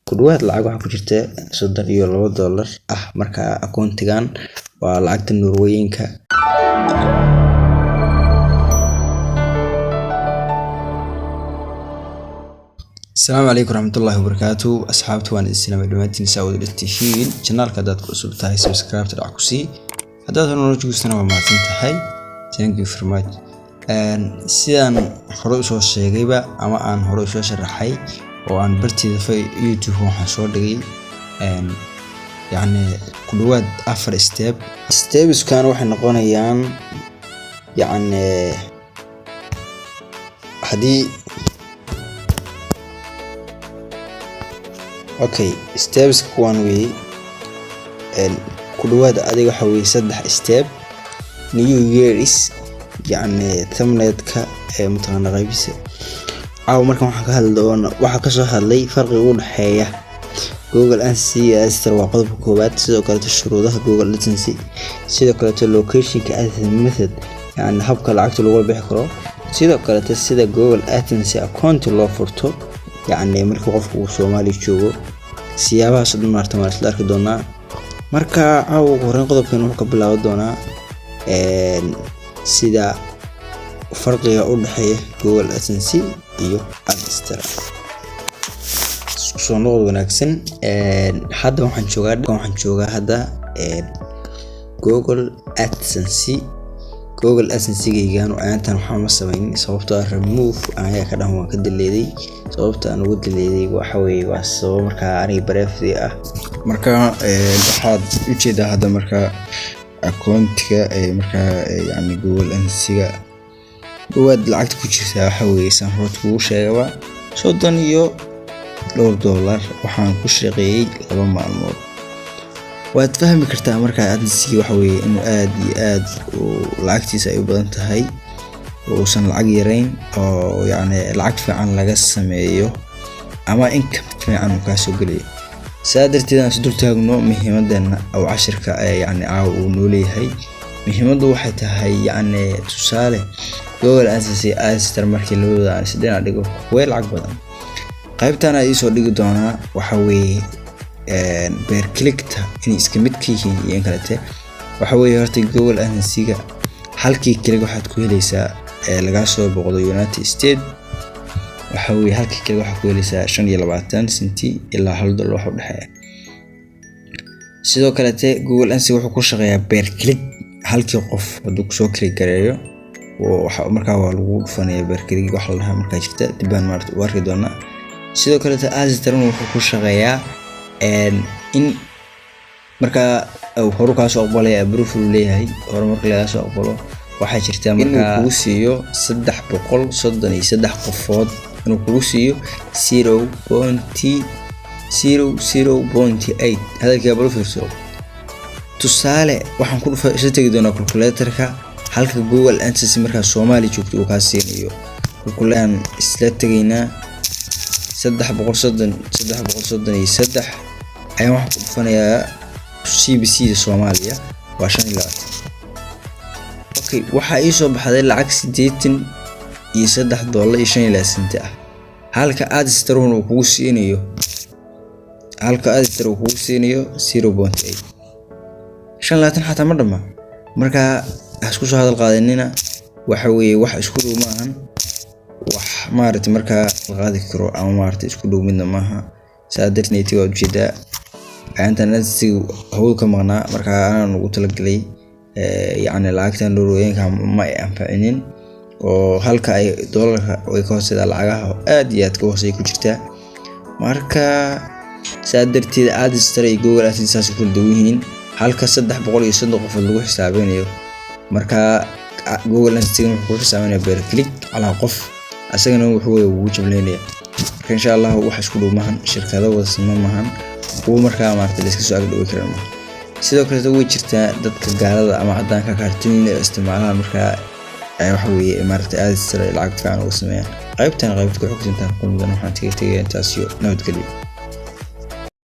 kudwaad lacag waxa ku jirta $32 marka akoontigan waa lacagta Norwayinka. السلام عليكم ورحمة الله وبركاته. أصحابتي وأنا السلام عليكم سعود الاتفاقين channel كدات كسب تاعي سبسكرايب تدعكسي هذا هو نرجو سنة وما تنتهي. thank you very much. سيدان هروس وشيء أما أن هروس وشرحي وأن برتي في يوتيوب وحصور دقي يعني كل واحد أفر steps كانوا إحنا قانيان يعني هدي اوكي steps كوان وي كل واحد أديك حوي 3 step new years يعني ثمنتك متغنى غيبسة أو مركم حكى هالدون وحكى شو هاللي فرق يقول حياة جوجل أنسي أستر وقلب كوبات سيدا كانت الشروط جوجل لتنسي سيدا كانت اللوكيشن كأثر مثل يعني حبك العكس اللي هو بيحكره سيدا كانت سيدا جوجل أتنسي أكونت اللي فرته يعني مركو قفكو سومالي تشوغو سيابها صدن مارتمان سلارك دونا مركا عاو غورين قضبكين وحكا بلاو دونا سيدا فرقيا أولحيه جوجل أتنسي إيو أدسترا سو نقض وناكسن حدا وحن شوغا هدا جوجل أتنسي جوجل أسنسي جيجان وأنت محمد سبعين صوبته ريموف أنا كده هو كده اللي صوبته أنا ود اللي وحوي واسو مركا أنا بريف دي مركا الأحد يجي هذا مركا أكونت مركا يعني جوجل أسنسي جواد العقد كوشي حوي سنحط كوشي صدنيو $1 وحان كوشي غي لبا معلومات waad fahmi kartaa marka aad si waxa weeye inuu aad lacagtiisa ay u badan tahay oo san lacag yareyn oo yani lacag fiican laga sameeyo ama income fiican uu ka soo galiyo saadartidan sidoo taagno muhiimadana oo cashirka yani uu nooleeyahay muhiimadu waxay tahay yani tusaale Google Adsensee Adstar markii labada aan sideen dhigo way lacag badan qaybtan ay soo dhigi doonaa waxa weeye beer clickta in iska mid ka yihiin iyo kalate waxa weeye horta Google Adsensee halkii click waxaad ku helaysaa laga soo boqdo United States waxa weeye halkii click waxaad ku helaysaa 25 senti ilaa $1 wax u dhaxeeya sidoo kalete Google Adsensee wuxuu ku shaqeeyaa beer click halkii qof haduu ku soo click gareeyo waxa markaa waa lagu dhufanaya beer click wax la dhahaa markaa jirta dibaan maarta u arki doona sidoo kalete Adstar wuxuu ku shaqeeyaa in marka horu ka soo aqbalay proof leeyahay hor marka laga soo aqbalo waxa jirta marka uu siiyo 333 qofood inuu ku siiyo 0.00.8 hadalka proof soo tusaale waxaan ku dhufay isla tagi doona calculator-ka halka Google Adsensee marka Soomaali joogto uu ka siinayo calculator isla tagayna 333 ayaan wax ku dhufanayaa CBC Soomaaliya waa 5 okay waxa ay soo baxday lacag $83.5 halka Adstar uu kugu siinayo 0.8 5 xataa ma dhama marka isku soo hadal qaadanina waxa weeye wax isku dhow maahan wax maartay marka la qaadi karo ama maartay isku dhow midna maaha saadarneeti waa ujeeda Adsensee hawl ka maqnaa marka aan ugu talagalay yani lacagtan Norwayinka ma ay anfacinin oo halka ay dollarka way ka hoosayda lacagaha aad iyo aad ka hoosay ku jirta marka saadarteeda Adstar iyo Google Adsensee ku dawyihiin halka 303 qof lagu xisaabinayo marka Google Adsensee wuxuu ku xisaabinayaa beer click ala qof asagana wuxuu ugu jableynaya insha Allah wax isku dhow maahan shirkado wada siman markaa maartay iska soo agdhow karaan sidoo kale way jirtaa dadka gaalada ama cadaanka kaartooyinka isticmaalaan markaa ay wax weeye maartay Adstar lacag fiican uga sameeyaan qaybta ku xigta qomdan waxaan tagay intaas iyo nabadgelyo.